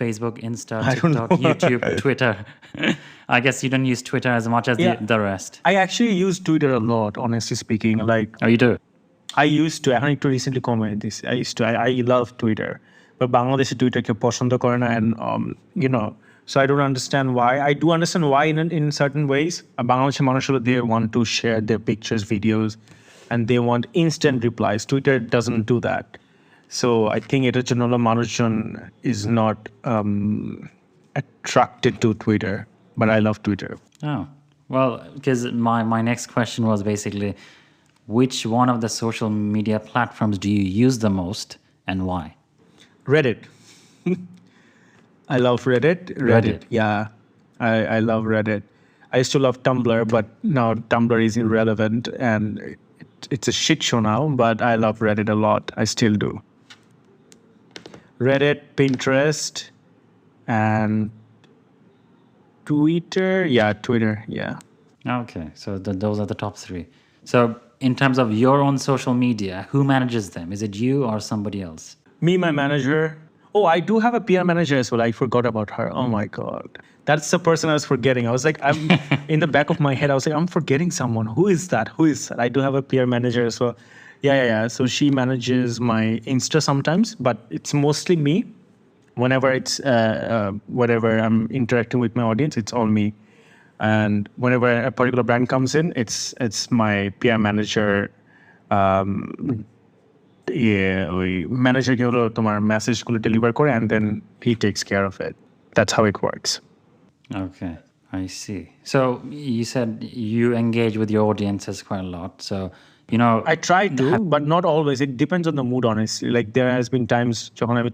Facebook, Insta, I don't TikTok, know. YouTube, Twitter. I guess you don't use Twitter as much as the rest. I actually use Twitter a lot, honestly speaking. Like, Oh, you do? I used to. এখন একটু recently কমাই দিছি. I love Twitter, but বাংলাদেশে Twitter কেউ পছন্দ করে না, and you know, so I don't understand why. I do understand why in certain ways. বাংলাদেশের মানুষরা, they want to share their pictures, videos, and they want instant replies. Twitter doesn't do that. So I think এটার জন্য মানুষজন is not attracted to Twitter, but I love Twitter. Oh, well, because my next question was basically, which one of the social media platforms do you use the most and why? Reddit. I love Reddit. Reddit. Yeah, I love Reddit. I used to love Tumblr, but now Tumblr is irrelevant and it's a shit show now, but I love Reddit a lot. I still do. Reddit, Pinterest, and Twitter. Yeah, Twitter. Yeah. Okay, so those are the top 3. So in terms of your own social media, who manages them? Is it you or somebody else? Me, my manager. Oh, I do have a PR manager as well. I forgot about her. Oh my God. That's the person I was forgetting. I was like, I'm in the back of my head. I was like, I'm forgetting someone. Who is that? Who is that? I do have a PR manager as well. Yeah. So she manages my Insta sometimes, but it's mostly me. Whenever it's whatever I'm interacting with my audience, it's all me. And whenever a particular brand comes in, it's my PR manager. ওই ম্যানেজারকে হলো তোমার মেসেজগুলো deliver করে, and then he takes care of it. That's how it works. Okay, I see. So you said you engage with your audiences quite a lot. So, you know, I try to, but not always. It depends on the mood, honestly. Like, there has been times যখন আমি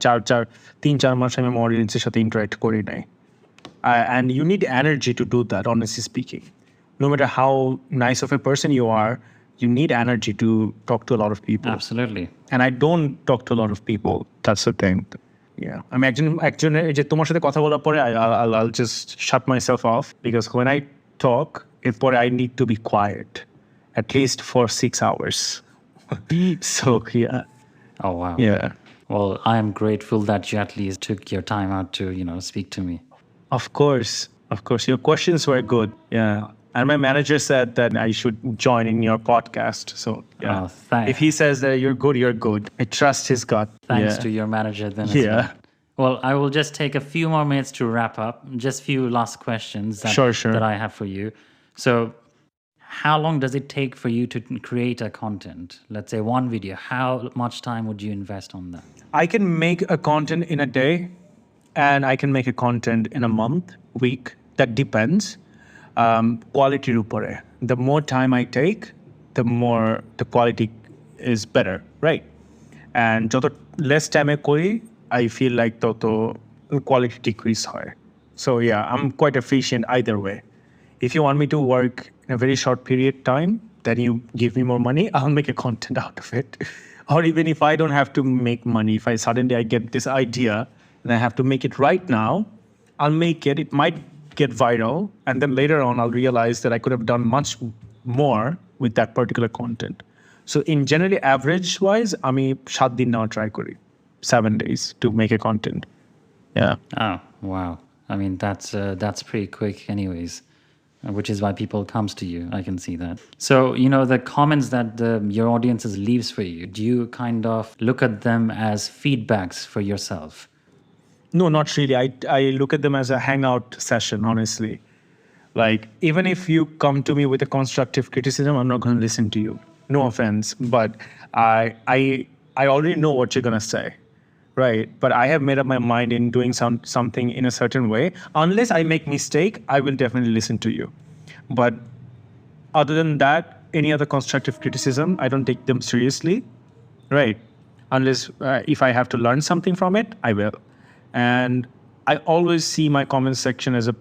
3-4 মাস আমি আমার অডিয়েন্সের সাথে interact করি নাই. And you need energy to do that, honestly speaking. No matter how nice of a person you are, you need energy to talk to a lot of people. Absolutely. And I don't talk to a lot of people. That's the thing. Yeah. I'm একজনের যে তোমার সাথে কথা বলার পরে I'll just shut myself off, because when I talk, এরপরে I need to be quiet at least for 6 hours. So yeah. Oh, wow. Yeah. Well, I am grateful that you at least took your time out to, speak to me. Of course. Your questions were good. Yeah. And my manager said that I should join in your podcast. So yeah. Oh, thanks. If he says that you're good, I trust his gut. Thanks Yeah. to your manager then. Yeah. Well, I will just take a few more minutes to wrap up. Just few last questions Sure. that I have for you. So, how long does it take for you to create a content? Let's say one video. How much time would you invest on that? I can make a content in a day, and I can make a content in a month, week. That depends. Quality upore. The more time I take, the more the quality is better, right? And joto less time I kori, I feel like toto quality decrease hoy. So yeah, I'm quite efficient either way. If you want me to work in a very short period time, then you give me more money, I'll make a content out of it. Or even if I don't have to make money, if I suddenly I get this idea and I have to make it right now, I'll make it. It might get viral, and then later on I'll realize that I could have done much more with that particular content. So in generally average wise, আমি 7 দিন now try করি, 7 days to make a content. Yeah. Oh, wow. I mean, that's pretty quick anyways, which is why people comes to you. I can see that. So, the comments that your audiences leaves for you, do you kind of look at them as feedbacks for yourself? No, not really. I look at them as a hangout session, honestly. Like, even if you come to me with a constructive criticism, I'm not going to listen to you. No offense, but I already know what you're going to say, right? But I have made up my mind in doing something in a certain way. Unless I make mistake, I will definitely listen to you. But other than that, any other constructive criticism, I don't take them seriously, right? Unless if I have to learn something from it, I will. And I always see my comment section as a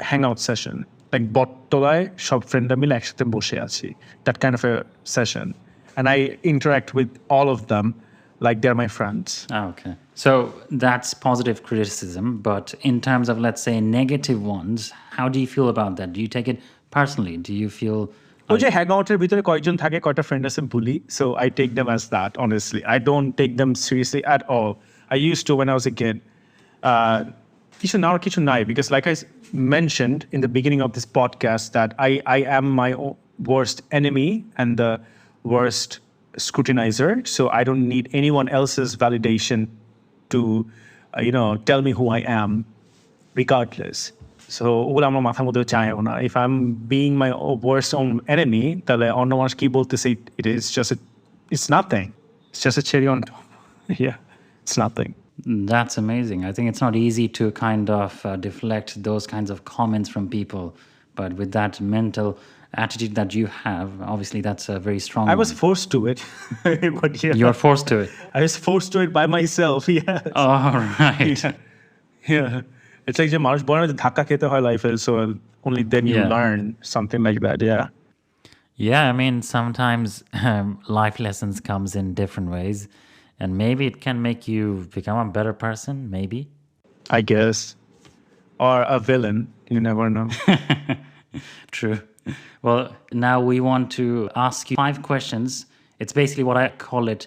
hangout session, like bottolay shop friendra mile eksathe boshe achi, that kind of a session, and I interact with all of them like they're my friends. Oh, okay. So that's positive criticism, but in terms of, let's say, negative ones, how do you feel about that? Do you take it personally? Do you feel ওই যে হ্যাংআউটের ভিতরে কয়েকজন থাকে, কয়টা friend আছে ভুলি, so I take them as that. Honestly, I don't take them seriously at all. I used to when I was a kid. কিছু না আর কিছু নাই, because like I mentioned in the beginning of this podcast that I am my worst enemy and the worst scrutinizer, so I don't need anyone else's validation to tell me who I am, regardless. So ওগুলো আমার মাথার মধ্যে চাইও না. If I'm being my worst own enemy, তাহলে অন্য মানুষ কি বলতেছে, it's nothing. It's just a cherry on top. Yeah, it's nothing. That's amazing. I think it's not easy to kind of deflect those kinds of comments from people, but with that mental attitude that you have, obviously that's a very strong I was forced to it. But yeah, You're forced to it. I was forced to it by myself. Yes. All right. Yeah. It's like যে মানুষ বলে না যে ধাক্কা খেতে হয় লাইফে, so only then you Yeah. learn something like that. Yeah. Yeah, I mean, sometimes life lessons comes in different ways, and maybe it can make you become a better person, maybe. I guess. Or a villain. You never know. True. Well, now we want to ask you 5 questions. It's basically what I call it,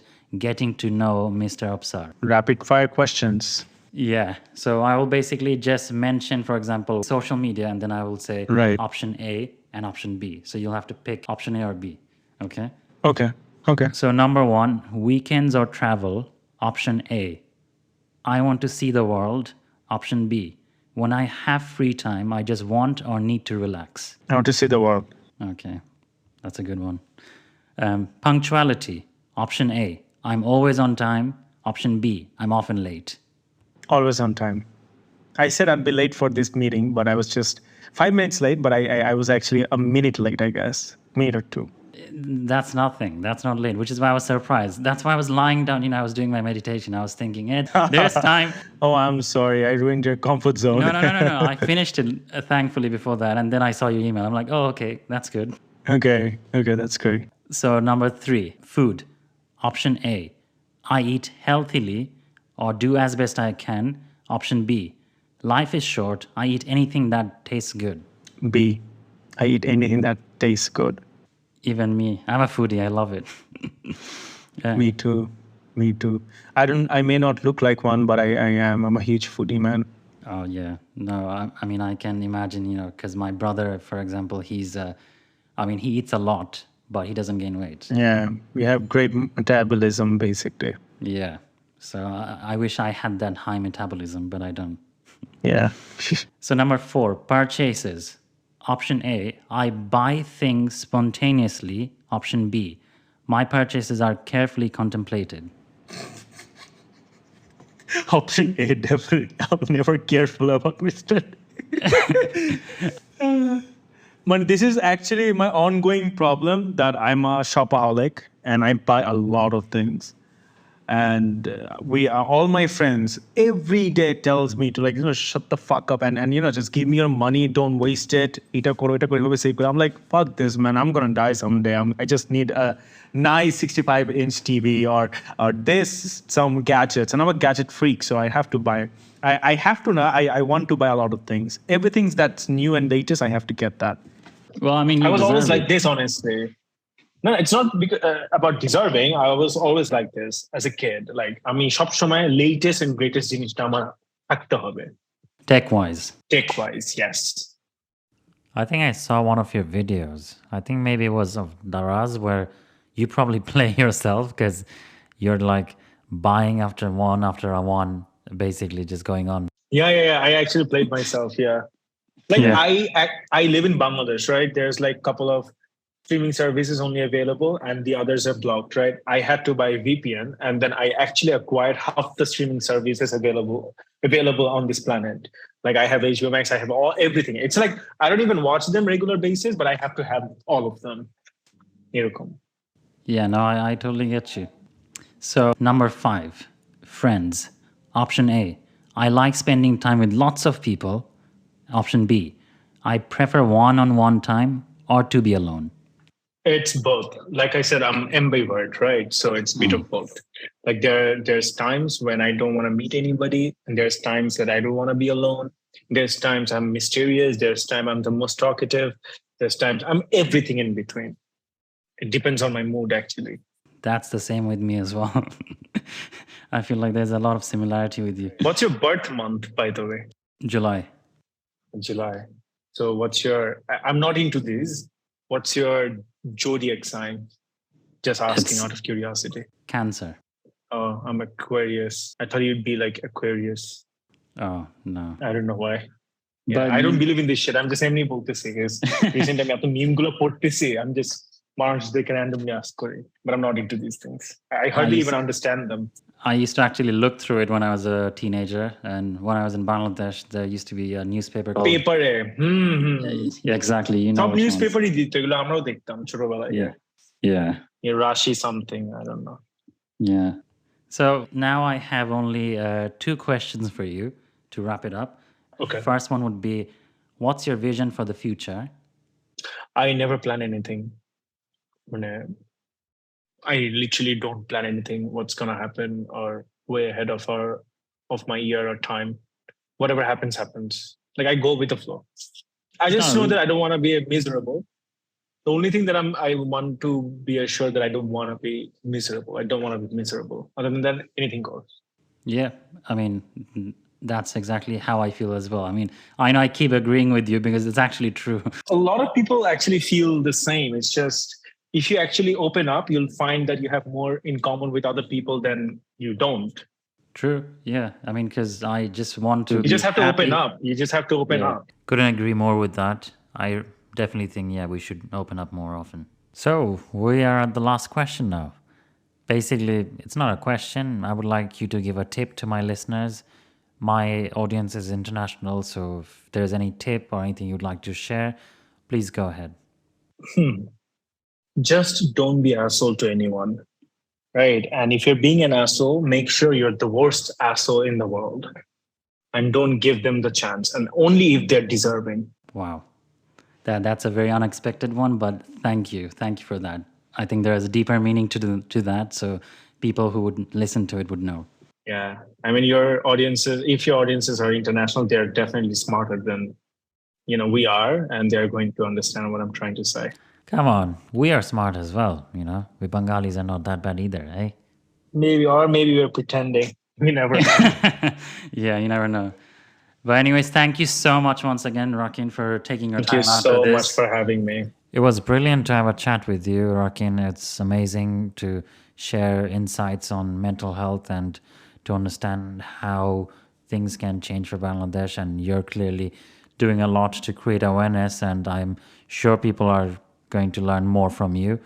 getting to know Mr. Absar. Rapid fire questions. Yeah. So I will basically just mention, for example, social media, and then I will say Right. option A and option B. So you'll have to pick option A or B. Okay. Okay. So number 1, weekends or travel. Option A. I want to see the world. Option B. When I have free time, I just want or need to relax. I want to see the world. Okay, that's a good one. Punctuality. Option A. I'm always on time. Option B. I'm often late. Always on time. I said I'd be late for this meeting, but I was just 5 minutes late, but I was actually a minute late, I guess. Minute or two. That's nothing. That's not late, which is why I was surprised. That's why I was lying down, I was doing my meditation. I was thinking, there's time. Oh, I'm sorry. I ruined your comfort zone. No. I finished it, thankfully, before that. And then I saw your email. I'm like, oh, okay, that's good. Okay, that's good. So number 3, food. Option A. I eat healthily or do as best I can. Option B. Life is short. I eat anything that tastes good. B. I eat anything that tastes good. Even me. I'm a foodie. I love it. Yeah. Me too. I may not look like one, but I am. I'm a huge foodie, man. Oh, yeah. No, I mean, I can imagine, because my brother, for example, he eats a lot, but he doesn't gain weight. Yeah, we have great metabolism, basically. Yeah. So I wish I had that high metabolism, but I don't. Yeah. So number 4, purchases. Option A, I buy things spontaneously. Option B, my purchases are carefully contemplated. Option A, definitely. I'm never careful about Mr. But this is actually my ongoing problem that I'm a shopaholic and I buy a lot of things. And we are all my friends every day tells me to shut the fuck up and just give me your money, don't waste it. I'm like, fuck this, man, I'm gonna die someday. I just need a nice 65-inch TV or this some gadgets, and I'm a gadget freak, so I have to buy. I have to know. I want to buy a lot of things. Everything that's new and latest, I have to get that. Well, I mean, I you was always deserve like it. this, honestly. No, it's not because, about deserving. I was always like this as a kid. Like, I mean, shop shomay latest and greatest জিনিসটা আমার থাকতে হবে. Tech-wise. Tech-wise, yes. I think I saw one of your videos. I think maybe it was of Daraz, where you probably play yourself because you're like buying after one, basically just going on. Yeah. I actually played myself. Yeah. Like Yeah. I live in Bangladesh, right? There's like a couple of streaming services only available and the others are blocked, right? I had to buy VPN and then I actually acquired half the streaming services available on this planet. Like I have HBO Max, I have everything. It's like I don't even watch them regular basis, but I have to have all of them. এরকম. Yeah, no, I totally get you. So, number 5, friends. Option A, I like spending time with lots of people. Option B, I prefer one-on-one time or to be alone. It's both. Like I said, I'm ambivert, right? So it's a bit of both. Like there's times when I don't want to meet anybody, and there's times that I don't want to be alone. There's times I'm mysterious. There's time I'm the most talkative. There's times I'm everything in between. It depends on my mood, actually. That's the same with me as well. I feel like there's a lot of similarity with you. What's your birth month, by the way? July. July. So what's your? I'm not into these. What's your zodiac sign? Just asking out of curiosity. Cancer. Oh, I'm Aquarius. I thought you'd be like Aquarius. Oh, no. I don't know why. Yeah, But I don't believe in this shit. I'm just এমনি বলতেছি because recently আমি এত meme গুলো পড়তেছি. I'm just মানুষদেরকে randomly ask করি. But I'm not into these things. I hardly even understand them. I used to actually look through it when I was a teenager, and when I was in Bangladesh, there used to be a newspaper called... Paper A. Yeah, exactly. You know সব which ones. newspaperই দিত. এগুলো আমরাও দেখতাম ছোটবেলায়. Yeah. Rashi something. I don't know. Yeah. So now I have only 2 questions for you to wrap it up. Okay. First one would be, what's your vision for the future? I never plan anything. I literally don't plan anything. What's gonna happen or way ahead of my year or time. Whatever happens, happens. Like I go with the flow. I just know that I don't want to be miserable. The only thing that I want to be assured that I don't want to be miserable. I don't want to be miserable. Other than that, anything goes. Yeah, I mean, that's exactly how I feel as well. I mean, I know I keep agreeing with you because it's actually true. A lot of people actually feel the same. It's just if you actually open up, you'll find that you have more in common with other people than you don't. True. Yeah. I mean, because I just want to. You just have to open up. You just have to open up. Couldn't agree more with that. I definitely think, we should open up more often. So we are at the last question now. Basically, it's not a question. I would like you to give a tip to my listeners. My audience is international, so if there's any tip or anything you'd like to share, please go ahead. Just don't be asshole to anyone, right? And if you're being an asshole, make sure you're the worst asshole in the world. And don't give them the chance, and only if they're deserving. Wow. That's a very unexpected one, but thank you. Thank you for that. I think there is a deeper meaning to that, so people who would listen to it would know. Yeah. I mean, if your audiences are international, they're definitely smarter than, we are, and they're going to understand what I'm trying to say. Come on. We are smart as well, We Bengalis are not that bad either, eh? Maybe we're pretending. We never know. Yeah, you never know. But anyways, thank you so much once again, Rakin, for taking your time out Thank of you so this. much for having me. It was brilliant to have a chat with you, Rakin. It's amazing to share insights on mental health and to understand how things can change for Bangladesh. And you're clearly doing a lot to create awareness, and I'm sure people are going to learn more from you.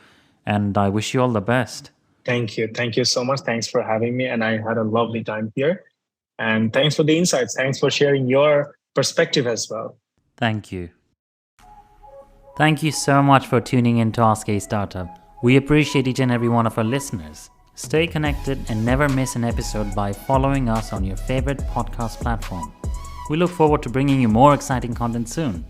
And I wish you all the best. Thank you. Thank you so much. Thanks for having me. And I had a lovely time here. And thanks for the insights. Thanks for sharing your perspective as well. Thank you. Thank you so much for tuning in to Ask a Startup. We appreciate each and every one of our listeners. Stay connected and never miss an episode by following us on your favorite podcast platform. We look forward to bringing you more exciting content soon.